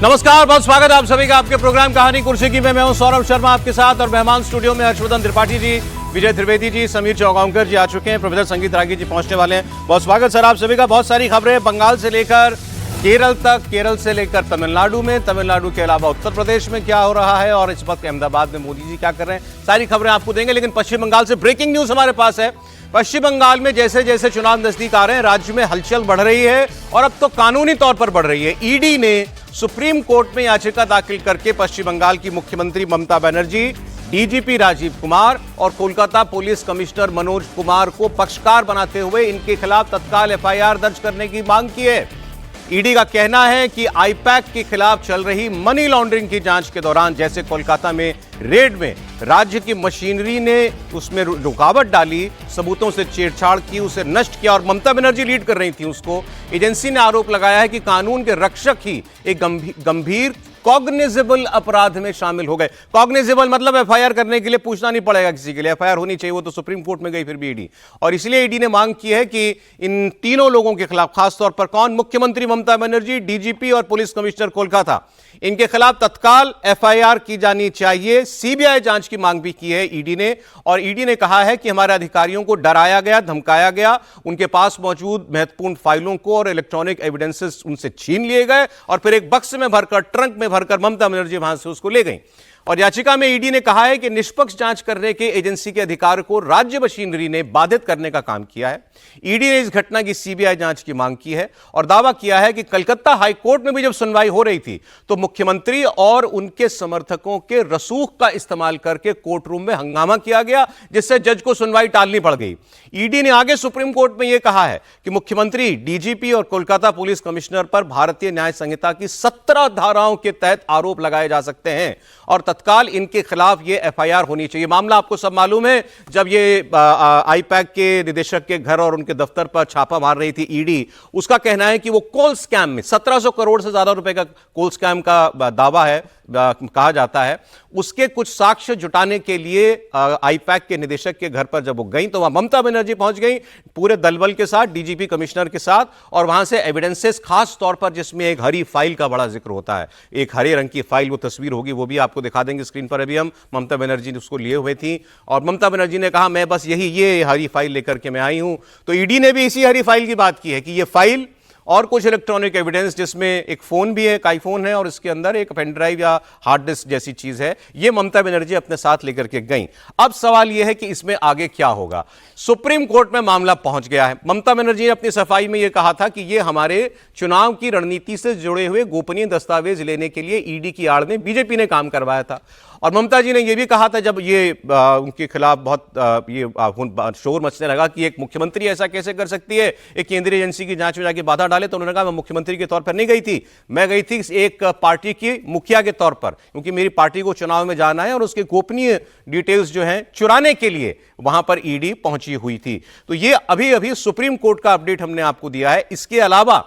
नमस्कार, बहुत स्वागत है आप सभी का आपके प्रोग्राम कहानी कुर्सी की में। मैं हूं सौरभ शर्मा आपके साथ और मेहमान स्टूडियो में हर्षवर्धन त्रिपाठी जी, विजय त्रिवेदी जी, समीर चौगांवकर जी आ चुके हैं। प्रोफेसर संगीत रागी जी पहुंचने वाले हैं। बहुत स्वागत सर आप सभी का। बहुत सारी खबरें बंगाल से लेकर केरल तक, केरल से लेकर तमिलनाडु में, तमिलनाडु के अलावा उत्तर प्रदेश में क्या हो रहा है और इस वक्त अहमदाबाद में मोदी जी क्या कर रहे हैं, सारी खबरें आपको देंगे। लेकिन पश्चिम बंगाल से ब्रेकिंग न्यूज हमारे पास है। पश्चिम बंगाल में जैसे जैसे चुनाव नजदीक आ रहे हैं, राज्य में हलचल बढ़ रही है और अब तो कानूनी तौर पर बढ़ रही है। ईडी ने सुप्रीम कोर्ट में याचिका दाखिल करके पश्चिम बंगाल की मुख्यमंत्री ममता बनर्जी, डीजीपी राजीव कुमार और कोलकाता पुलिस कमिश्नर मनोज कुमार को पक्षकार बनाते हुए इनके खिलाफ तत्काल एफआईआर दर्ज करने की मांग की है। ईडी का कहना है कि आईपैक के खिलाफ चल रही मनी लॉन्ड्रिंग की जांच के दौरान जैसे कोलकाता में रेड में राज्य की मशीनरी ने उसमें रुकावट डाली, सबूतों से छेड़छाड़ की, उसे नष्ट किया और ममता बनर्जी लीड कर रही थी उसको, एजेंसी ने आरोप लगाया है कि कानून के रक्षक ही एक गंभीर कॉग्निजेबल अपराध में शामिल हो गए। कॉग्निजेबल मतलब एफआईआर करने के लिए पूछना नहीं पड़ेगा किसी के लिए, एफआईआर होनी चाहिए। वो तो सुप्रीम कोर्ट में गई फिर भी ईडी, और इसलिए ईडी ने मांग की है कि इन तीनों लोगों के खिलाफ, खासतौर पर कौन, मुख्यमंत्री ममता बनर्जी, डीजीपी और पुलिस कमिश्नर कोलकाता, इनके खिलाफ तत्काल एफआईआर की जानी चाहिए। सीबीआई जांच की मांग भी की है ईडी ने, और ईडी ने कहा है कि हमारे अधिकारियों को डराया गया, धमकाया गया, उनके पास मौजूद महत्वपूर्ण फाइलों को और इलेक्ट्रॉनिक एविडेंसेस उनसे छीन लिए गए और फिर एक बक्स में भरकर, ट्रंक में भरकर ममता बनर्जी वहां से उसको ले गई। और याचिका में ईडी ने कहा है कि निष्पक्ष जांच करने के एजेंसी के अधिकार को राज्य मशीनरी ने बाधित करने का काम किया है। ईडी ने इस घटना की सीबीआई जांच की मांग की है और दावा किया है कि कलकत्ता हाईकोर्ट में भी जब सुनवाई हो रही थी तो मुख्यमंत्री और उनके समर्थकों के रसूख का इस्तेमाल करके कोर्ट रूम में हंगामा किया गया, जिससे जज को सुनवाई टालनी पड़ गई। ईडी ने आगे सुप्रीम कोर्ट में यह कहा है कि मुख्यमंत्री, डीजीपी और कोलकाता पुलिस कमिश्नर पर भारतीय न्याय संहिता की 17 धाराओं के तहत आरोप लगाए जा सकते हैं और तत्काल इनके खिलाफ ये एफआईआर होनी चाहिए। मामला आपको सब मालूम है, जब ये आईपैक के निदेशक के घर और उनके दफ्तर पर छापा मार रही थी ईडी, उसका कहना है कि वो कोल स्कैम में 1700 करोड़ से ज्यादा रुपए का कोल स्कैम का दावा है, कहा जाता है। उसके कुछ साक्ष्य जुटाने के लिए आईपैक के निदेशक के घर पर जब वो गई तो वहां ममता बनर्जी पहुंच गई पूरे दलबल के साथ, डीजीपी कमिश्नर के साथ, और वहां से एविडेंसेस, खास तौर पर जिसमें एक हरी फाइल का बड़ा जिक्र होता है, एक हरे रंग की फाइल, वो तस्वीर होगी, वो भी आपको दिखा देंगे स्क्रीन पर। अभी हम ममता बनर्जी ने उसको लिए हुए थी और ममता बनर्जी ने कहा मैं बस ये हरी फाइल लेकर के मैं आई हूं। तो ईडी ने भी इसी हरी फाइल की बात की है कि ये फाइल और कुछ इलेक्ट्रॉनिक एविडेंस, जिसमें एक फोन भी है, एक आईफोन है और इसके अंदर एक पेन ड्राइव या हार्ड डिस्क जैसी चीज है, ये ममता बनर्जी अपने साथ लेकर के गई। अब सवाल यह है कि इसमें आगे क्या होगा। सुप्रीम कोर्ट में मामला पहुंच गया है। ममता बनर्जी ने अपनी सफाई में यह कहा था कि यह हमारे चुनाव की रणनीति से जुड़े हुए गोपनीय दस्तावेज लेने के लिए ईडी की आड़ में बीजेपी ने काम करवाया था। और ममता जी ने यह भी कहा था, जब ये उनके खिलाफ बहुत शोर मचने लगा कि एक मुख्यमंत्री ऐसा कैसे कर सकती है, एक केंद्रीय एजेंसी की जांच में जाके बाधा डाले, तो उन्होंने कहा मैं मुख्यमंत्री के तौर पर नहीं गई थी, मैं गई थी एक पार्टी की मुखिया के तौर पर, क्योंकि मेरी पार्टी को चुनाव में जाना है और उसके गोपनीय डिटेल्स जो हैं चुराने के लिए वहां पर ईडी पहुंची हुई थी। तो ये अभी अभी सुप्रीम कोर्ट का अपडेट हमने आपको दिया है। इसके अलावा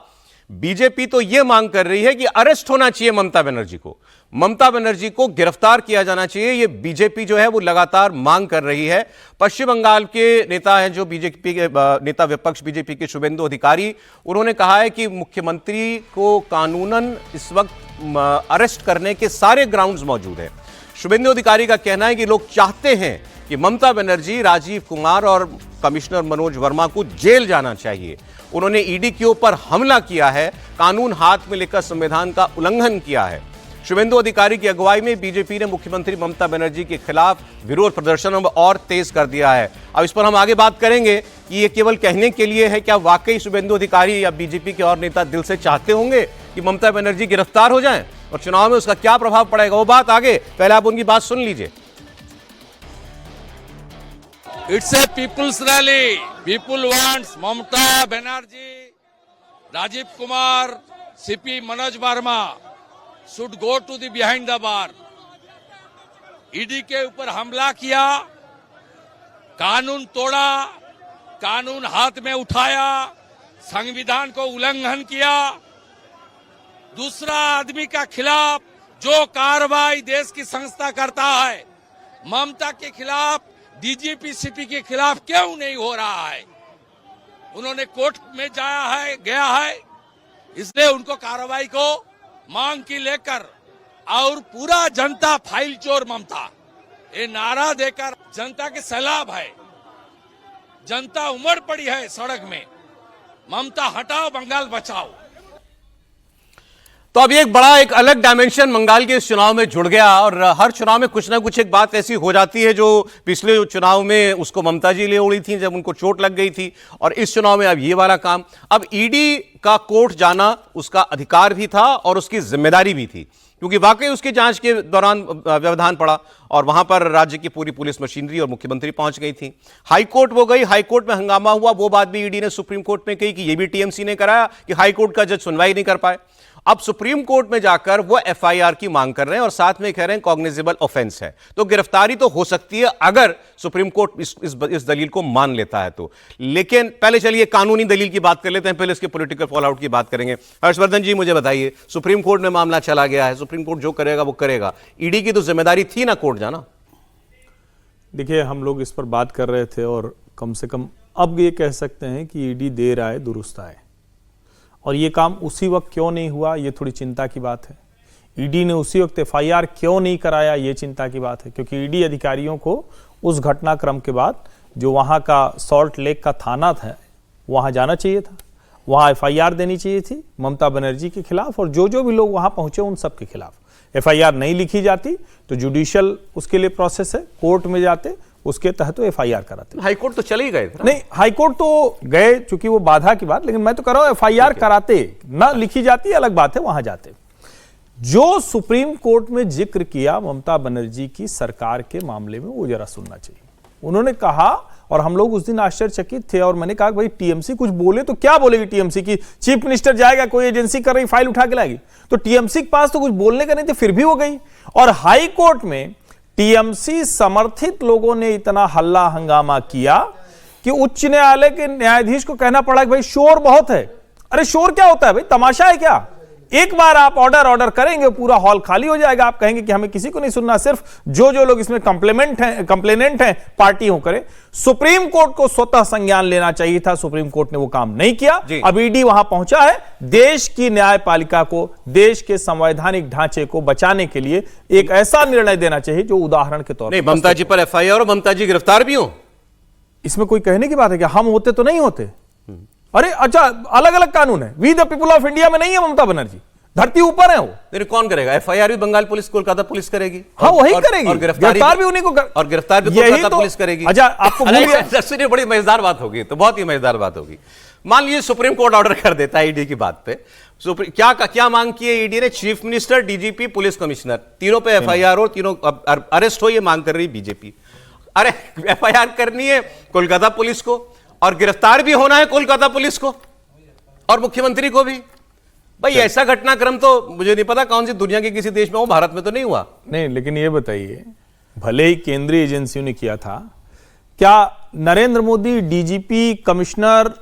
बीजेपी तो यह मांग कर रही है कि अरेस्ट होना चाहिए ममता बनर्जी को, ममता बनर्जी को गिरफ्तार किया जाना चाहिए। यह बीजेपी जो है वो लगातार मांग कर रही है। पश्चिम बंगाल के नेता हैं जो बीजेपी के नेता विपक्ष बीजेपी के शुभेंदु अधिकारी, उन्होंने कहा है कि मुख्यमंत्री को कानूनन इस वक्त अरेस्ट करने के सारे ग्राउंड्स मौजूद हैं। शुभेंदु अधिकारी का कहना है कि लोग चाहते हैं कि ममता बनर्जी, राजीव कुमार और कमिश्नर मनोज वर्मा को जेल जाना चाहिए। उन्होंने ईडी के ऊपर हमला किया है, कानून हाथ में लेकर संविधान का उल्लंघन किया है। शुभेंदु अधिकारी की अगुवाई में बीजेपी ने मुख्यमंत्री ममता बनर्जी के खिलाफ विरोध प्रदर्शन और तेज कर दिया है। अब इस पर हम आगे बात करेंगे कि ये केवल कहने के लिए है, क्या वाकई शुभेंदु अधिकारी या बीजेपी के और नेता दिल से चाहते होंगे कि ममता बनर्जी गिरफ्तार हो जाएं और चुनाव में उसका क्या प्रभाव पड़ेगा, वो बात आगे। पहले आप उनकी बात सुन लीजिए। It's a people's rally. People wants Mamata Banerjee, Rajiv Kumar, CP Manoj Verma should go to the behind the bar. ED के ऊपर हमला किया, कानून तोड़ा, कानून हाथ में उठाया, संविधान को उल्लंघन किया। दूसरा आदमी का खिलाफ जो कार्रवाई देश की संस्था करता है, ममता के खिलाफ, डीजीपी सीपी के खिलाफ क्यों नहीं हो रहा है? उन्होंने कोर्ट में गया है, इसलिए उनको कार्रवाई को मांग की लेकर और पूरा जनता फाइल चोर ममता, ये नारा देकर जनता के सैलाब है, जनता उमड़ पड़ी है सड़क में, ममता हटाओ बंगाल बचाओ। तो अब एक बड़ा एक अलग डायमेंशन बंगाल के इस चुनाव में जुड़ गया और हर चुनाव में कुछ ना कुछ एक बात ऐसी हो जाती है जो पिछले चुनाव में उसको ममता जी ले उड़ी थी जब उनको चोट लग गई थी, और इस चुनाव में अब ये वाला काम। अब ईडी का कोर्ट जाना उसका अधिकार भी था और उसकी जिम्मेदारी भी थी, क्योंकि वाकई उसकी जांच के दौरान व्यवधान पड़ा और वहां पर राज्य की पूरी पुलिस मशीनरी और मुख्यमंत्री पहुंच गई थी। हाईकोर्ट वो गई, हाईकोर्ट में हंगामा हुआ, वो बात भी ईडी ने सुप्रीम कोर्ट में कही कि ये भी टीएमसी ने कराया कि हाईकोर्ट का जज सुनवाई नहीं कर पाए। अब सुप्रीम कोर्ट में जाकर वो एफआईआर की मांग कर रहे हैं और साथ में कह रहे हैं कॉग्निजेबल ऑफेंस है, तो गिरफ्तारी तो हो सकती है अगर सुप्रीम कोर्ट इस दलील को मान लेता है तो। लेकिन पहले चलिए कानूनी दलील की बात कर लेते हैं, पहले इसके पॉलिटिकल फॉलआउट की बात करेंगे। हर्षवर्धन जी मुझे बताइए, सुप्रीम कोर्ट में मामला चला गया है, सुप्रीम कोर्ट जो करेगा वो करेगा, ईडी की तो जिम्मेदारी थी ना कोर्ट जाना। देखिए, हम लोग इस पर बात कर रहे थे और कम से कम अब ये कह सकते हैं कि ईडी देर आए दुरुस्त आए, और ये काम उसी वक्त क्यों नहीं हुआ ये थोड़ी चिंता की बात है। ईडी ने उसी वक्त एफआईआर क्यों नहीं कराया ये चिंता की बात है, क्योंकि ईडी अधिकारियों को उस घटनाक्रम के बाद जो वहाँ का सॉल्ट लेक का थाना था वहाँ जाना चाहिए था, वहाँ एफआईआर देनी चाहिए थी ममता बनर्जी के खिलाफ, और जो भी लोग वहाँ पहुँचे उन सब के खिलाफ। एफआईआर नहीं लिखी जाती तो जुडिशियल उसके लिए प्रोसेस है, कोर्ट में जाते उसके तहत तो एफआईआर कराते। हाईकोर्ट तो चले ही गए थे। नहीं, हाईकोर्ट तो गए चूंकि वो बाधा की बात, लेकिन मैं तो कह रहा हूं एफआईआर कराते, ना लिखी जाती अलग बात है, वहां जाते। जो सुप्रीम कोर्ट में जिक्र किया ममता बनर्जी की सरकार के मामले में वो जरा सुनना चाहिए। उन्होंने कहा, और हम लोग उस दिन आश्चर्यचकित थे, और मैंने कहा भाई टीएमसी कुछ बोले तो क्या बोलेगी टीएमसी की, चीफ मिनिस्टर जाएगा कोई एजेंसी कर रही फाइल उठा के लाएगी, तो टीएमसी के पास तो कुछ बोलने का नहीं थे, फिर भी वो गई। और हाई कोर्ट में टीएमसी समर्थित लोगों ने इतना हल्ला हंगामा किया कि उच्च न्यायालय के न्यायाधीश को कहना पड़ा कि भाई शोर बहुत है। अरे शोर क्या होता है भाई, तमाशा है क्या? एक बार आप ऑर्डर करेंगे पूरा हॉल खाली हो जाएगा, आप कहेंगे कि हमें किसी को नहीं सुनना, सिर्फ जो लोग इसमें कंप्लेनेंट हैं पार्टी हो करे। सुप्रीम कोर्ट को स्वतः संज्ञान लेना चाहिए था, सुप्रीम कोर्ट ने वो काम नहीं किया। अब ईडी वहां पहुंचा है देश की न्यायपालिका को, देश के संवैधानिक ढांचे को बचाने के लिए एक ऐसा निर्णय देना चाहिए जो उदाहरण के तौर पर। ममता जी पर एफआईआर और ममता जी गिरफ्तार भी हो, इसमें कोई कहने की बात है क्या? हम होते तो नहीं होते। अरे अच्छा, अलग अलग कानून है, we the people of India में नहीं है ममता बनर्जी, धरती ऊपर है वो। फिर कौन करेगा? एफआईआर भी बंगाल पुलिस कोलकाता पुलिस करेगी। हाँ, वही करेगी, और गिरफ्तार भी उन्हीं को और गिरफ्तार भी कोलकाता पुलिस करेगी। अच्छा, आपको बड़ी मजेदार बात होगी, तो बहुत ही मजेदार बात होगी। मान लीजिए सुप्रीम कोर्ट ऑर्डर कर देता है ईडी की बात पे, क्या मांग की है ईडी ने? Chief minister, DGP, police commissioner, तीनों पे एफआईआर हो, तीनों अरेस्ट हो, ये मांग कर रही बीजेपी। अरे एफआईआर करनी है कोलकाता पुलिस को और गिरफ्तार भी होना है कोलकाता पुलिस को और मुख्यमंत्री को भी। भाई ऐसा घटनाक्रम तो मुझे नहीं पता कौन सी दुनिया के किसी देश में हो, भारत में तो नहीं हुआ। नहीं, लेकिन ये बताइए, भले ही केंद्रीय एजेंसियों ने किया था, क्या Narendra Modi DGP, commissioner,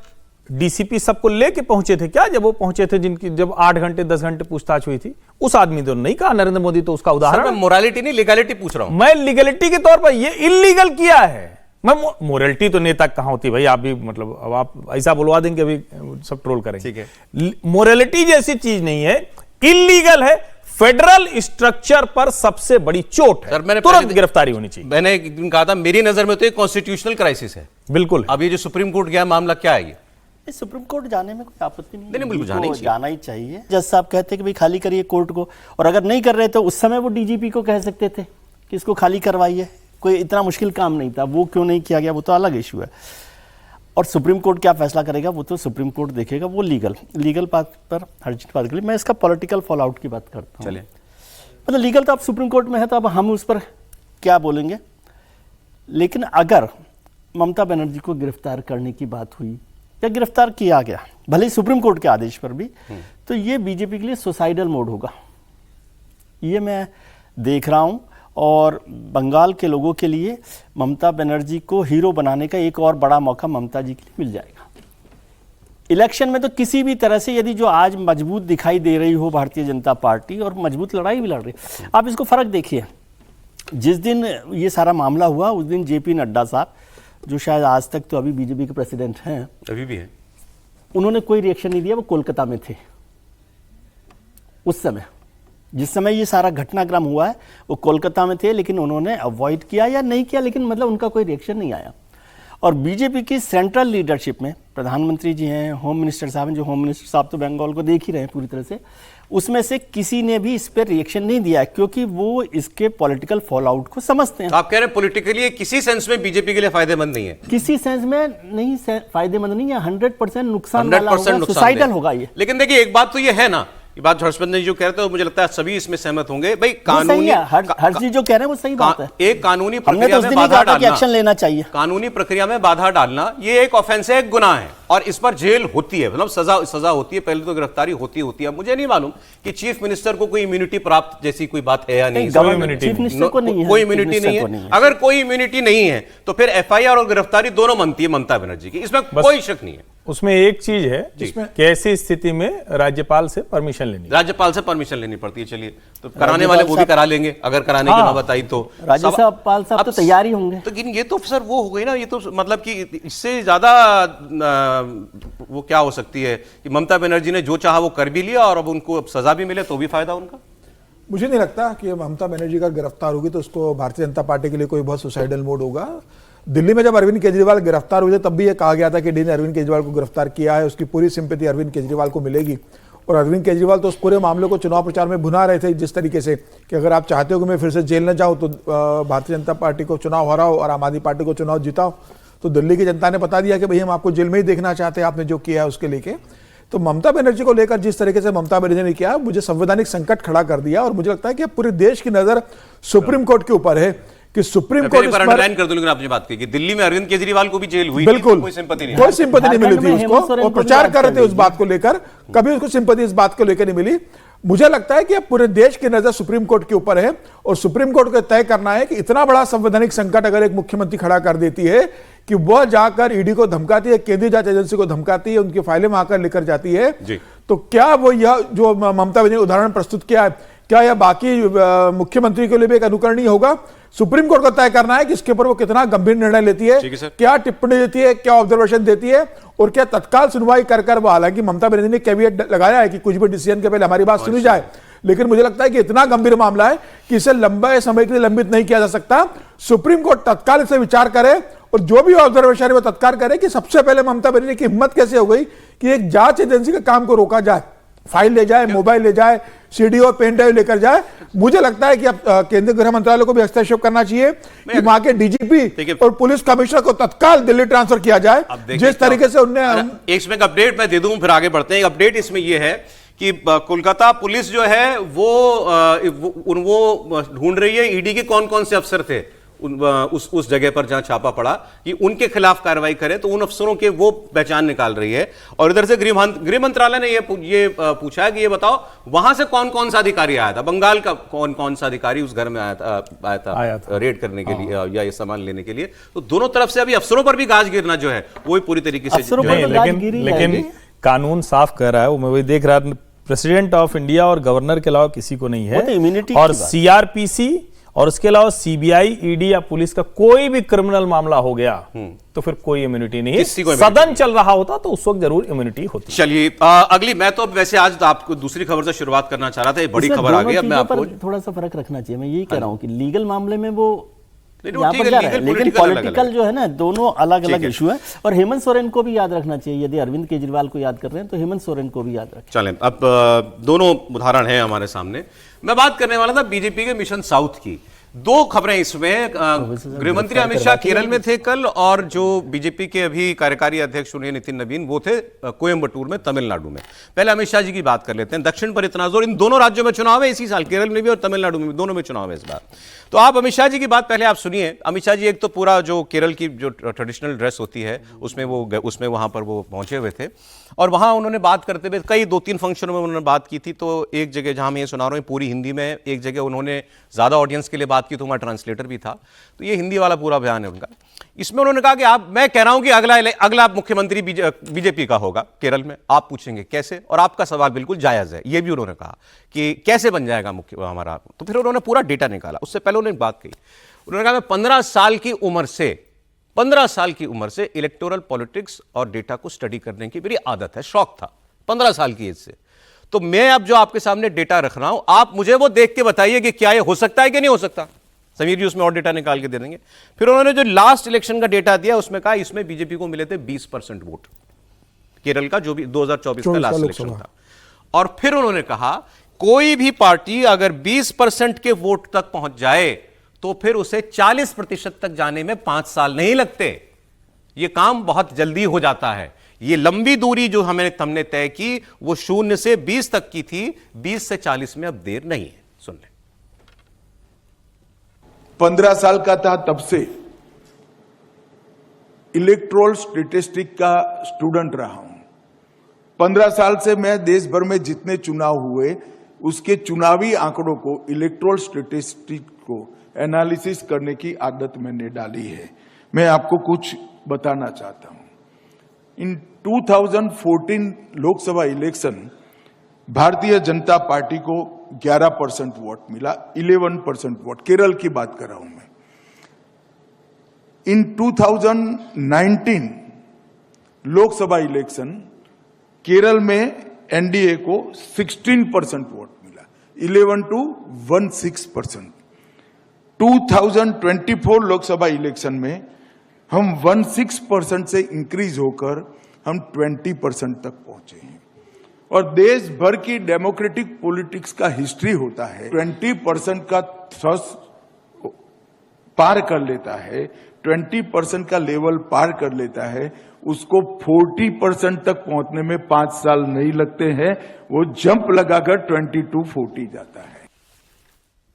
DCP सबको लेके पहुंचे थे क्या? जब वो पहुंचे थे, जिनकी जब 8 घंटे 10 घंटे पूछताछ हुई थी, उस आदमी तो नहीं कहा नरेंद्र मोदी, तो उसका उदाहरण। मोरालिटी नहीं, लीगैलिटी पूछ रहा हूं मैं। लीगैलिटी के तौर पर ये इलीगल किया है। मैं मोरलिटी तो नेता कहां होती भाई, आप भी मतलब अब आप ऐसा बुलवा देंगे अभी सब ट्रोल करेंगे। ठीक है, मोरलिटी जैसी चीज नहीं है, इलीगल है, फेडरल स्ट्रक्चर पर सबसे बड़ी चोट है, तुरंत गिरफ्तारी होनी चाहिए। मैंने एक दिन कहा था मेरी नजर में तो एक कॉन्स्टिट्यूशनल क्राइसिस है। बिल्कुल। अब ये जो सुप्रीम कोर्ट गया मामला क्या है? ये सुप्रीम कोर्ट जाने में कोई आपत्ति नहीं, बिल्कुल जाना ही चाहिए। जज साहब कहते हैं कि भाई खाली करिए कोर्ट को, और अगर नहीं कर रहे तो उस समय वो डीजीपी को कह सकते थे कि इसको खाली करवाइए, कोई इतना मुश्किल काम नहीं था। वो क्यों नहीं किया गया वो तो अलग इशू है, और सुप्रीम कोर्ट क्या फैसला करेगा वो तो सुप्रीम कोर्ट देखेगा। वो लीगल बात पर हर्षित बात करिए, मैं इसका पॉलिटिकल फॉल आउट की बात करता हूँ। चलिए, मतलब लीगल तो अब सुप्रीम कोर्ट में है, तो अब हम उस पर क्या बोलेंगे। लेकिन अगर ममता बनर्जी को गिरफ्तार करने की बात हुई या गिरफ्तार किया गया, भले ही सुप्रीम कोर्ट के आदेश पर भी, तो ये बीजेपी के लिए सुसाइडल मोड होगा, ये मैं देख रहा हूँ। और बंगाल के लोगों के लिए ममता बनर्जी को हीरो बनाने का एक और बड़ा मौका ममता जी के लिए मिल जाएगा। इलेक्शन में तो किसी भी तरह से, यदि जो आज मजबूत दिखाई दे रही हो भारतीय जनता पार्टी, और मजबूत लड़ाई भी लड़ रही है, आप इसको फर्क देखिए। जिस दिन ये सारा मामला हुआ उस दिन जेपी नड्डा साहब, जो शायद आज तक तो अभी बीजेपी के प्रेसिडेंट हैं, अभी भी है, उन्होंने कोई रिएक्शन नहीं दिया। वो कोलकाता में थे उस समय, जिस समय ये सारा घटनाक्रम हुआ है वो कोलकाता में थे, लेकिन उन्होंने अवॉइड किया या नहीं किया, लेकिन मतलब उनका कोई रिएक्शन नहीं आया। और बीजेपी की सेंट्रल लीडरशिप में प्रधानमंत्री जी हैं, होम मिनिस्टर साहब हैं, जो होम मिनिस्टर साहब तो बंगाल को देख ही रहे हैं पूरी तरह से, उसमें से किसी ने भी इस पर रिएक्शन नहीं दिया है, क्योंकि वो इसके पॉलिटिकल फॉल आउट को समझते हैं। आप कह रहे हैं पॉलिटिकली किसी सेंस में बीजेपी के लिए फायदेमंद नहीं है? किसी सेंस में नहीं, फायदेमंद नहीं है, 100% नुकसान वाला 100% होगा, नुकसानदेह। सुसाइडल होगा ये। लेकिन देखिए एक बात तो ये है ना, ये बात हर्षवर्धन जी जो कह रहे थे वो मुझे लगता है सभी इसमें सहमत होंगे भाई, वो कानूनी सही है, हर चीज जो कह रहे हैं वो सही बात है। एक कानूनी हमने प्रक्रिया तो उस में दिन ही बाधा कहा था कि डालना, एक्शन लेना चाहिए। कानूनी प्रक्रिया में बाधा डालना ये एक ऑफेंस है, एक गुनाह है, और इस पर जेल होती है, मतलब सजा होती है, पहले तो गिरफ्तारी होती है। मुझे नहीं मालूम कि चीफ मिनिस्टर को कोई इम्यूनिटी प्राप्त जैसी कोई बात है या नहीं। चीफ मिनिस्टर को नहीं है, कोई इम्यूनिटी नहीं है। अगर कोई इम्यूनिटी नहीं है तो फिर एफआईआर और गिरफ्तारी दोनों बनती है ममता बनर्जी की, इसमें कोई शक नहीं है। उसमें एक चीज है कि ऐसी स्थिति में राज्यपाल से परमिशन लेनी, राज्यपाल से परमिशन लेनी पड़ती है। चलिए तो कराने वाले वो भी करा लेंगे, अगर कराने की नौबत आई तो राज्यपाल साहब तो तैयार ही होंगे। तो ये तो सर वो हो गई ना, ये तो मतलब कि इससे ज्यादा वो क्या हो सकती है कि ममता बनर्जी ने जो चाहा वो कर भी लिया और अब उनको सजा भी मिले तो भी फायदा उनका। मुझे नहीं लगता कि ममता बनर्जी का गिरफ्तार होगी तो उसको भारतीय जनता पार्टी के लिए कोई बहुत सुसाइडल मोड होगा। दिल्ली में जब अरविंद केजरीवाल गिरफ्तार हुए थे तब भी ये कहा गया था कि डी ने अरविंद केजरीवाल को गिरफ्तार किया है, उसकी पूरी सिंपैथी अरविंद केजरीवाल को मिलेगी। और अरविंद केजरीवाल तो उस पूरे मामले को चुनाव प्रचार में भुना रहे थे जिस तरीके से कि अगर आप चाहते हो कि मैं फिर से जेल न जाऊं तो भारतीय जनता पार्टी को चुनाव हराओ और आम आदमी पार्टी को चुनाव जिताओ। तो दिल्ली की जनता ने बता दिया कि भाई हम आपको जेल में ही देखना चाहते हैं, आपने जो किया है उसके लेके। तो ममता बनर्जी को लेकर जिस तरीके से ममता बनर्जी ने किया, मुझे संवैधानिक संकट खड़ा कर दिया। और मुझे लगता है कि पूरे देश की नजर सुप्रीम कोर्ट के ऊपर है कि सुप्रीम कोर्ट पर अंडरलाइन कर दूं, लेकिन आपने बात की कि दिल्ली में अरविंद केजरीवाल को भी जेल हुई, बिल्कुल कोई सिंपैथी नहीं, कोई सिंपैथी नहीं मिली थी उसको, और प्रचार कर रहे थे उस बात को लेकर, कभी उसको सिंपैथी इस बात को लेकर नहीं मिली। मुझे लगता है कि अब पूरे देश की नजर सुप्रीम कोर्ट के ऊपर है और सुप्रीम कोर्ट को तय करना है कि इतना बड़ा संवैधानिक संकट अगर एक मुख्यमंत्री खड़ा कर देती है कि वह जाकर ईडी को धमकाती है, केंद्रीय जांच एजेंसी को धमकाती है, उनकी फाइलें वहां लेकर जाती है, तो क्या वो यह जो ममता बनर्जी ने उदाहरण प्रस्तुत किया है, क्या यह बाकी मुख्यमंत्री के लिए भी एक अनुकरणीय होगा? सुप्रीम कोर्ट को तय करना है कि इसके ऊपर वो कितना गंभीर निर्णय लेती है, क्या टिप्पणी देती है, क्या ऑब्जर्वेशन देती है और क्या तत्काल सुनवाई कर वो, हालांकि ममता बनर्जी ने कैविएट लगाया है कि कुछ भी डिसीजन के पहले हमारी बात सुनी जाए, लेकिन मुझे लगता है कि इतना गंभीर मामला है कि इसे लंबे समय के लिए लंबित नहीं किया जा सकता। सुप्रीम कोर्ट तत्काल इसे विचार करे और जो भी ऑब्जर्वेशन है वो तत्काल करे कि सबसे पहले ममता बनर्जी की हिम्मत कैसे हो गई कि एक जांच एजेंसी के काम को रोका जाए, फाइल ले जाए, मोबाइल ले जाए, सीडी और पेन ड्राइव लेकर जाए। मुझे लगता है कि अब केंद्रीय गृह मंत्रालय को भी हस्तक्षेप करना चाहिए कि वहां के डीजीपी और पुलिस कमिश्नर को तत्काल दिल्ली ट्रांसफर किया जाए जिस तरीके से उन्होंने। इसमें अपडेट मैं दे दूं फिर आगे बढ़ते हैं। अपडेट इसमें यह है कि कोलकाता पुलिस जो है वो ढूंढ रही है ईडी के कौन कौन से अफसर थे उस जगह पर जहां छापा पड़ा कि उनके खिलाफ कार्रवाई करें, तो उन अफसरों के वो पहचान निकाल रही है। और इधर से गृह मंत्रालय ने ये पूछा है कि ये बताओ वहां से कौन कौन सा अधिकारी आया था, बंगाल का कौन कौन सा अधिकारी उस घर में आया था रेड करने के लिए या ये सामान लेने के लिए। तो दोनों तरफ से अभी अफसरों पर भी गाज गिरना जो है वो भी पूरी तरीके से लेकिन कानून साफ कर रहा है, वो मैं वही देख रहा, प्रेसिडेंट ऑफ इंडिया और गवर्नर के अलावा किसी को नहीं है, और सीआरपीसी और उसके अलावा सीबीआई, ईडी या पुलिस का कोई भी क्रिमिनल मामला हो गया तो फिर कोई इम्यूनिटी नहीं है। सदन चल रहा होता तो उस वक्त जरूर इम्यूनिटी होती। चलिए अगली, मैं तो वैसे आज आपको दूसरी खबर से शुरुआत करना चाह रहा था, बड़ी खबर आ गई। अब मैं आपको थोड़ा सा फर्क रखना चाहिए, मैं यही कह रहा हूं कि लीगल मामले में वो लेकिन पॉलिटिकल जो है ना, दोनों अलग अलग इशू है। और हेमंत सोरेन को भी याद रखना चाहिए, यदि अरविंद केजरीवाल को याद कर रहे हैं तो हेमंत सोरेन को भी याद रखें। चलें, अब दोनों उदाहरण हैं हमारे सामने। मैं बात करने वाला था बीजेपी के मिशन साउथ की। दो खबरें इसमें, गृहमंत्री अमित शाह केरल में थे कल, और जो बीजेपी के अभी कार्यकारी अध्यक्ष हुए नितिन नवीन वो थे कोयम्बटूर में, तमिलनाडु में। पहले अमित शाह जी की बात कर लेते हैं। दक्षिण पर इतना जोर, इन दोनों राज्यों में चुनाव है इसी साल, केरल में भी और तमिलनाडु में भी, दोनों में चुनाव है इस बार। तो आप अमित शाह जी की बात पहले आप सुनिए। अमित शाह जी एक तो पूरा जो केरल की जो ट्रेडिशनल ड्रेस होती है उसमें वहां पर वो पहुंचे हुए थे और वहां उन्होंने बात करते हुए कई 2-3 फंक्शनों में उन्होंने बात की थी। तो एक जगह जहां मैं ये सुना रहा हूं पूरी हिंदी में, एक जगह उन्होंने ज्यादा ऑडियंस के लिए बात की तो वहां ट्रांसलेटर भी था। तो ये हिंदी वाला पूरा बयान है उनका। इसमें उन्होंने कहा कि मैं कह रहा हूं कि अगला मुख्यमंत्री बीजेपी का होगा केरल में। आप पूछेंगे कैसे, और आपका सवाल बिल्कुल जायज है। ये भी उन्होंने कहा कि कैसे बन जाएगा मुख्य हमारा, तो फिर उन्होंने पूरा डेटा निकाला। उससे पहले उन्होंने बात की, उन्होंने कहा मैं 15 साल की उम्र से इलेक्टोरल पॉलिटिक्स और डेटा को स्टडी करने की मेरी आदत है, शौक था 15 साल की एज से। तो मैं अब जो आपके सामने डेटा रख रहा हूं, आप मुझे वो देख के बताइए कि क्या ये हो सकता है कि नहीं हो सकता। समीर जी उसमें और डेटा निकाल के दे देंगे। फिर उन्होंने जो लास्ट इलेक्शन का डेटा दिया उसमें कहा इसमें बीजेपी को मिले थे 20% वोट, केरल का जो भी 2024 का लास्ट इलेक्शन था। और फिर उन्होंने कहा कोई भी पार्टी अगर 20% के वोट तक पहुंच जाए तो फिर उसे 40% तक जाने में 5 साल नहीं लगते, यह काम बहुत जल्दी हो जाता है। ये लंबी दूरी जो हमने तय की वो 0 से 20 तक की थी, 20 से 40 में अब देर नहीं है। सुन ले। 15 साल का था तब से इलेक्ट्रोल स्टैटिस्टिक का स्टूडेंट रहा हूं। 15 साल से मैं देश भर में जितने चुनाव हुए उसके चुनावी आंकड़ों को, इलेक्ट्रोल स्टैटिस्टिक को एनालिसिस करने की आदत मैंने डाली है। मैं आपको कुछ बताना चाहता हूं। इन 2014 लोकसभा इलेक्शन भारतीय जनता पार्टी को 11% वोट मिला, 11% वोट, केरल की बात कर रहा हूं मैं। इन 2019 लोकसभा इलेक्शन केरल में एनडीए को 16% वोट मिला, 11 to 16%। 2024 लोकसभा इलेक्शन में हम 16% से इंक्रीज होकर हम 20% तक पहुंचे हैं। और देश भर की डेमोक्रेटिक पॉलिटिक्स का हिस्ट्री होता है 20% का थ्रेश पार कर लेता है, 20% का लेवल पार कर लेता है, उसको 40% तक पहुंचने में 5 साल नहीं लगते हैं। वो जंप लगाकर 20 to 40 जाता है।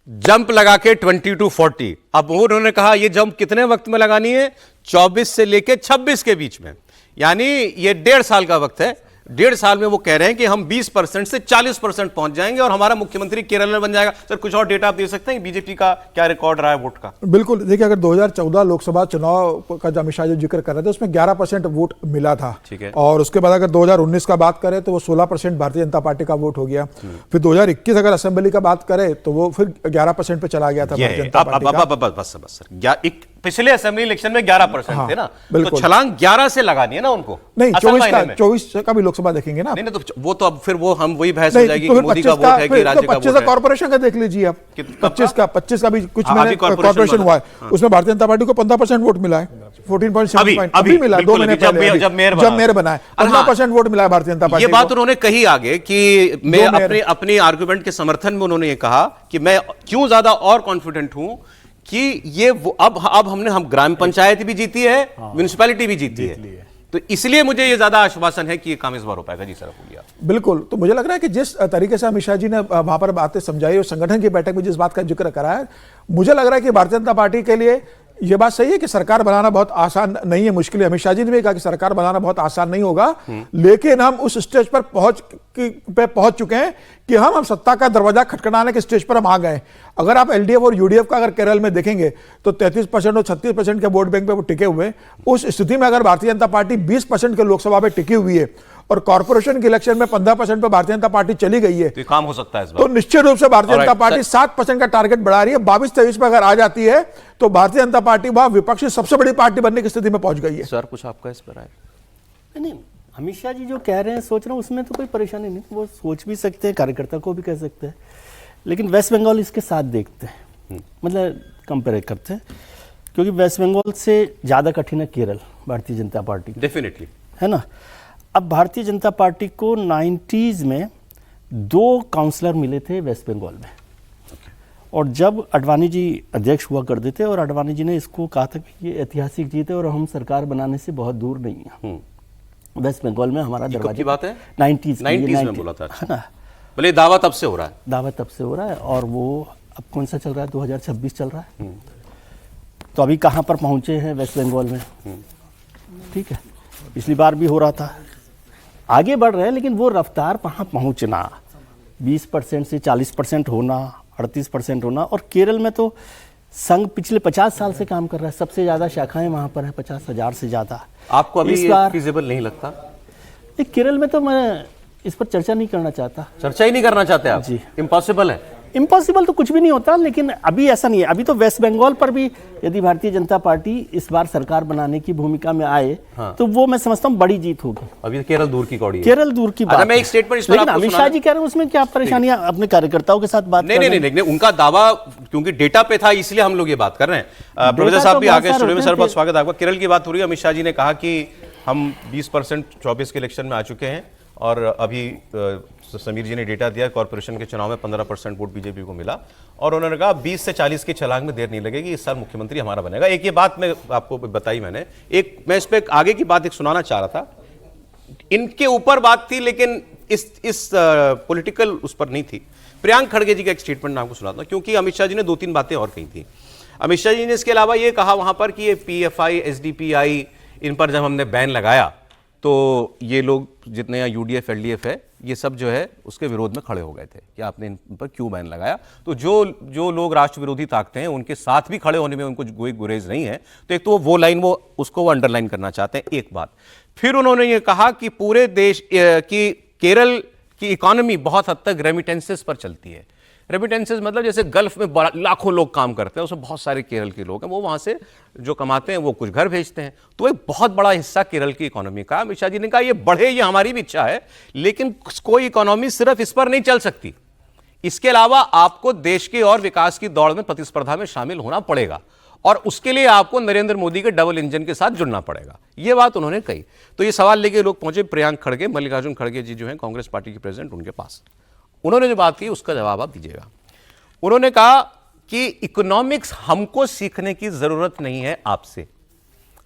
जंप लगा के 20 to 40। अब उन्होंने कहा यह जंप कितने वक्त में लगानी है? 24 से लेके 26 के बीच में, यानी ये 1.5 साल का वक्त है। 1.5 साल में वो कह रहे हैं कि हम 20% से 40% पहुंच जाएंगे और हमारा मुख्यमंत्री केरल में बन जाएगा। सर कुछ और डेटा आप दे सकते हैं बीजेपी का क्या रिकॉर्ड रहा है वोट का? बिल्कुल, देखिए अगर 2014 लोकसभा चुनाव का जो अमित शाह जो जिक्र कर रहे थे उसमें 11% वोट मिला था। ठीक है। और उसके बाद अगर 2019 का बात करें तो वो 16% भारतीय जनता पार्टी का वोट हो गया। फिर 2021 अगर असेंबली का बात करें तो वो फिर 11% पे चला गया था भारतीय जनता पार्टी का। सर पिछले असेंबली इलेक्शन में 11% थे ना, तो छलांग 11 से लगानी है ना उनको। नहीं, 24 का भी लोकसभा देखेंगे ना। नहीं तो वो तो अब फिर वो हम वही बहस हो जाएगी कि मोदी का वोट है कि राज्य का वोट है। 25 कॉर्पोरेशन का देख लीजिए आप, 25 का भी कुछ मैंने कॉर्पोरेशन हुआ है, उसमें भारतीय जनता पार्टी को 15% वोट मिला है, 14.7 अभी मिला 2 महीने पहले जब मेयर बना है, 15% वोट मिला है भारतीय जनता पार्टी। ये बात उन्होंने कही आगे कि मैं अपने आर्गुमेंट के समर्थन में उन्होंने ये कहा कि मैं क्यों ज्यादा और कॉन्फिडेंट हूं कि ये अब हम ग्राम पंचायत भी जीती है, म्युनिसिपैलिटी भी जीती है, तो इसलिए मुझे ये ज्यादा आश्वासन है कि ये काम इस बार हो पाएगा। जी सर बोलिए। बिल्कुल, तो मुझे लग रहा है कि जिस तरीके से अमित शाह जी ने वहां पर बातें समझाई और संगठन की बैठक में जिस बात का जिक्र करा है, मुझे लग रहा है कि भारतीय जनता पार्टी के लिए यह बात सही है कि सरकार बनाना बहुत आसान नहीं है, मुश्किल है। अमित शाह जी ने भी कहा कि सरकार बनाना बहुत आसान नहीं होगा, लेकिन हम उस स्टेज पर पहुंच चुके हैं कि हम सत्ता का दरवाजा खटखटाने के स्टेज पर हम आ गए। अगर आप एलडीएफ और यूडीएफ का अगर केरल में देखेंगे तो 33% और 36% के वोट बैंक पे वो टिके हुए। उस स्थिति में अगर भारतीय जनता पार्टी 20% के लोकसभा पे टिकी हुई है और कॉर्पोरेशन के इलेक्शन में 15% पे भारतीय जनता पार्टी चली गई है, तो काम हो सकता है इस बार। तो निश्चित रूप से भारतीय जनता पार्टी 7% का टारगेट बढ़ा रही है। 22-23 पे अगर आ जाती है तो भारतीय जनता पार्टी वहां विपक्ष की सबसे बड़ी पार्टी बनने की स्थिति में पहुंच गई है। सर कुछ आपका इस पर आए? नहीं, अमित शाह जी जो कह रहे हैं, सोच रहा हूं उसमें तो कोई परेशानी नहीं, वो सोच भी सकते हैं, कार्यकर्ता को भी कह सकते हैं, लेकिन वेस्ट बंगाल इसके साथ देखते हैं, मतलब कंपेयर करते हैं, क्योंकि वेस्ट बंगाल से ज्यादा कठिन है केरल भारतीय जनता पार्टी, डेफिनेटली, है ना। अब भारतीय जनता पार्टी को 90s में 2 काउंसलर मिले थे वेस्ट बंगाल में, और जब अडवाणी जी अध्यक्ष हुआ करते थे और अडवाणी जी ने इसको कहा था कि ये ऐतिहासिक जीत है और हम सरकार बनाने से बहुत दूर नहीं है। वेस्ट बंगाल में हमारा दरवाजा की बात है 90s में बोला था, है ना। बोले दावा तब से हो रहा है, दावा तब से हो रहा है, और वो अब कौन सा चल रहा है, 2026 चल रहा है, तो अभी कहाँ पर पहुंचे हैं वेस्ट बंगाल में, ठीक है। पिछली बार भी हो रहा था, आगे बढ़ रहे हैं, लेकिन वो रफ्तार वहाँ पहुँचना 20% से 40% होना, 38% होना, और केरल में तो संघ पिछले 50 साल से काम कर रहा है, सबसे ज्यादा शाखाएं वहाँ पर है, 50,000 से ज्यादा। आपको अभी इस बार फिजिबल नहीं लगता? केरल में तो मैं इस पर चर्चा नहीं करना चाहता। चर्चा ही नहीं करना चाहते आप? जी, इम्पॉसिबल है। इम्पॉसिबल तो कुछ भी नहीं होता, लेकिन अभी ऐसा नहीं है। अभी तो वेस्ट बंगाल पर भी यदि भारतीय जनता पार्टी इस बार सरकार बनाने की भूमिका में आए तो वो मैं समझता हूँ बड़ी जीत होगी। अभी केरल दूर की कौड़ी है। केरल दूर की बात मैं एक स्टेटमेंट लेकिन अमित शाह जी कह रहे हैं उसमें क्या परेशानियां अपने कार्यकर्ताओं के साथ बात नहीं, उनका दावा क्योंकि डेटा पे था इसलिए हम लोग ये बात कर रहे हैं। प्रोफेसर साहब भी आगे स्टूडियो में, सर बहुत स्वागत है आपका। केरल की बात हो रही है, अमित शाह जी ने कहा कि हम 20% 24 के इलेक्शन में आ चुके हैं और अभी समीर जी ने डेटा दिया, कॉर्पोरेशन के चुनाव में 15% वोट बीजेपी को मिला और उन्होंने कहा 20 से 40 की छलांग में देर नहीं लगेगी, इस साल मुख्यमंत्री हमारा बनेगा। एक ये बात मैं आपको बताई मैंने, एक मैं इस पे आगे की बात एक सुनाना चाह रहा था। इनके ऊपर बात थी लेकिन इस पॉलिटिकल उस पर नहीं थी। प्रियंक खड़गे जी का एक स्टेटमेंट मैं आपको सुनाता हूं, क्योंकि अमित शाह जी ने 2-3 बातें और कही थी। अमित शाह जी ने इसके अलावा ये कहा वहां पर कि ये PFI, SDPI, इन पर जब हमने बैन लगाया तो ये लोग जितने यहाँ UDF LDF है ये सब जो है उसके विरोध में खड़े हो गए थे कि आपने इन पर क्यों बैन लगाया। तो जो लोग राष्ट्र विरोधी ताकतें हैं उनके साथ भी खड़े होने में उनको कोई गुरेज नहीं है। तो एक तो वो लाइन उसको अंडरलाइन करना चाहते हैं। एक बात फिर उन्होंने ये कहा कि पूरे देश की केरल की इकोनॉमी बहुत हद तक रेमिटेंसेस पर चलती है। रेमिटेंसेस मतलब जैसे गल्फ में लाखों लोग काम करते हैं, उसमें बहुत सारे केरल के लोग हैं, वो वहां से जो कमाते हैं वो कुछ घर भेजते हैं, तो एक बहुत बड़ा हिस्सा केरल की इकोनॉमी का। अमित शाह जी ने कहा ये बढ़े, ये हमारी भी इच्छा है, लेकिन कोई इकोनॉमी सिर्फ इस पर नहीं चल सकती। इसके अलावा आपको देश के और विकास की दौड़ में प्रतिस्पर्धा में शामिल होना पड़ेगा और उसके लिए आपको नरेंद्र मोदी के डबल इंजन के साथ जुड़ना पड़ेगा। यह बात उन्होंने कही। तो ये सवाल लेके लोग पहुंचे प्रियंक खड़गे, मल्लिकार्जुन खड़गे जी जो हैं कांग्रेस पार्टी के प्रेसिडेंट, उनके पास। उन्होंने जो बात की उसका जवाब आप दीजिएगा। उन्होंने कहा कि इकोनॉमिक्स हमको सीखने की जरूरत नहीं है आपसे।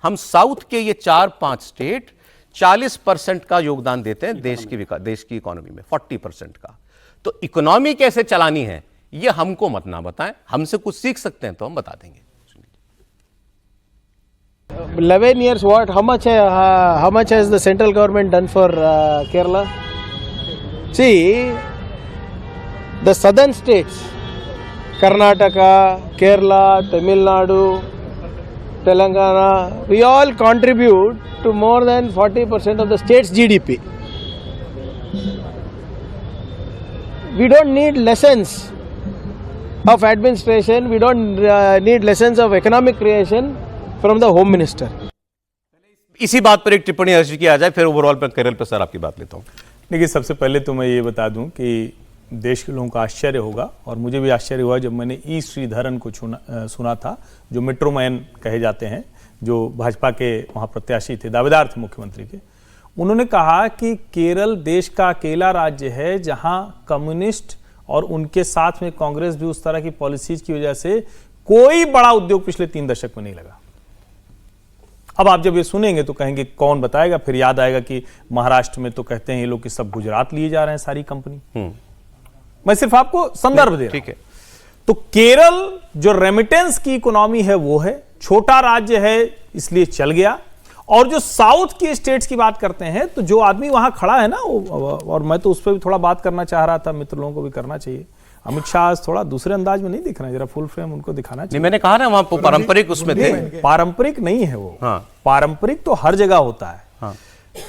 हम साउथ के ये 4-5 स्टेट 40% का योगदान देते हैं देश की इकोनॉमी में, 40% का। तो इकोनॉमी कैसे चलानी है ये हमको मत ना बताएं, हमसे कुछ सीख सकते हैं तो हम बता देंगे। 11 years what? How much has the central government done for Kerala? See, the southern states, Karnataka, Kerala, Tamil Nadu, Telangana, we all contribute to more than 40% of the state's GDP. We don't need lessons of administration, we don't need lessons of economic creation from the Home Minister. इसी बात पर एक टिप्पणी अर्ज किया जाए, फिर overall पर केरल पर सर आपकी बात लेता हूं। देखिए, सबसे पहले तो मैं ये बता दूं कि देश के लोगों को आश्चर्य होगा और मुझे भी आश्चर्य हुआ जब मैंने ई श्रीधरन को सुना था, जो मेट्रो मैन कहे जाते हैं, जो भाजपा के वहाँ प्रत्याशी थे, दावेदार थे मुख्यमंत्री के। उन्होंने कहा कि केरल देश का अकेला राज्य है जहाँ कम्युनिस्ट और उनके साथ में कांग्रेस भी उस तरह की पॉलिसीज की वजह से कोई बड़ा उद्योग पिछले 3 दशक में नहीं लगा। अब आप जब ये सुनेंगे तो कहेंगे कौन बताएगा, फिर याद आएगा कि महाराष्ट्र में तो कहते हैं ये लोग कि सब गुजरात लिए जा रहे हैं सारी कंपनी। मैं सिर्फ आपको संदर्भ दे रहा हूं। ठीक है, तो केरल जो रेमिटेंस की इकोनॉमी है वो है, छोटा राज्य है इसलिए चल गया। और जो साउथ की स्टेट्स की बात करते हैं तो जो आदमी वहां खड़ा है ना, और मैं तो उस पर भी थोड़ा बात करना चाह रहा था, मित्र लोगों को भी करना चाहिए। अमित शाह आज थोड़ा दूसरे अंदाज में नहीं दिख रहा है, जरा फुल फ्रेम उनको दिखाना चाहिए। मैंने कहा ना वहां पारंपरिक उसमें थे। पारंपरिक नहीं है वो। हाँ। पारंपरिक तो हर जगह होता है। हाँ।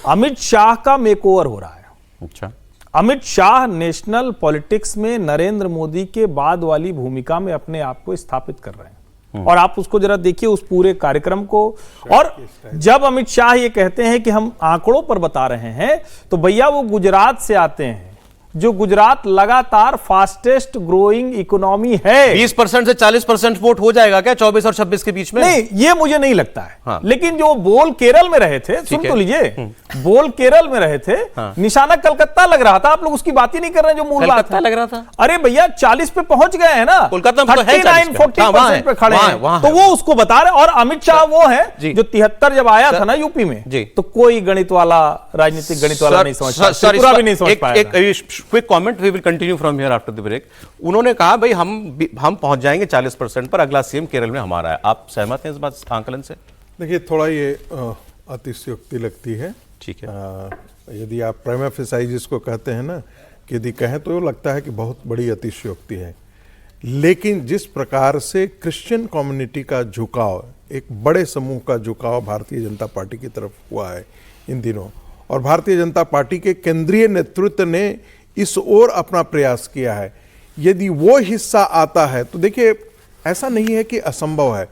अमित शाह का मेकओवर हो रहा है। अच्छा। अमित शाह नेशनल पॉलिटिक्स में नरेंद्र मोदी के बाद वाली भूमिका में अपने आप को स्थापित कर रहे हैं। और आप उसको जरा देखिए उस पूरे कार्यक्रम को। और जब अमित शाह ये कहते हैं कि हम आंकड़ों पर बता रहे हैं, तो भैया वो गुजरात से आते हैं, जो गुजरात लगातार फास्टेस्ट ग्रोइंग इकोनॉमी है। 20% से 40% वोट हो जाएगा क्या 24 और 26 के बीच में? नहीं, ये मुझे नहीं लगता है। हाँ। लेकिन जो बोल केरल में रहे थे, सुन तो लीजिए, बोल केरल में रहे थे। हाँ। निशाना कलकत्ता लग रहा था। आप लोग उसकी बात ही नहीं कर रहे हैं जो मूल बात है। लग रहा था। अरे भैया 40 पे पहुंच गए हैं ना, कोलकाता में 39-40% पे खड़े हैं, तो वो उसको बता रहे। और अमित शाह वो है जो 73 जब आया था ना यूपी में, तो कोई गणित वाला, राजनीतिक गणित वाला नहीं समझ पाया, भी नहीं समझ पाया। We will continue from here after the break. उन्होंने कहा भाई हम पहुंच जाएंगे 40% पर, अगला सीएम केरल में हमारा है। आप सहमत हैं इस बात आंकलन से? देखिए, थोड़ा ये अतिशयोक्ति लगती है। ठीक है। यदि आप प्राइमा फेसाई जिसको कहते हैं ना, कि यदि कहें तो लगता है कि बहुत बड़ी अतिशयोक्ति है। लेकिन जिस प्रकार से क्रिश्चियन कम्युनिटी का झुकाव, एक बड़े समूह का झुकाव भारतीय जनता पार्टी की तरफ हुआ है इन दिनों, और भारतीय जनता पार्टी के केंद्रीय नेतृत्व ने इस ओर अपना प्रयास किया है, यदि वो हिस्सा आता है तो देखिए ऐसा नहीं है कि असंभव है।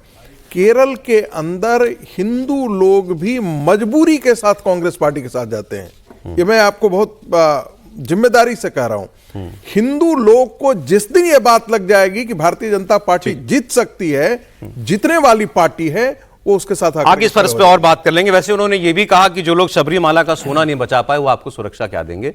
केरल के अंदर हिंदू लोग भी मजबूरी के साथ कांग्रेस पार्टी के साथ जाते हैं। ये मैं आपको बहुत जिम्मेदारी से कह रहा हूं। हिंदू लोग को जिस दिन ये बात लग जाएगी कि भारतीय जनता पार्टी जीत सकती है, जीतने वाली पार्टी है, वो उसके साथ आगे इस पर और बात कर लेंगे। वैसे उन्होंने ये भी कहा कि जो लोग शबरीमाला का सोना नहीं बचा पाए वो आपको सुरक्षा क्या देंगे।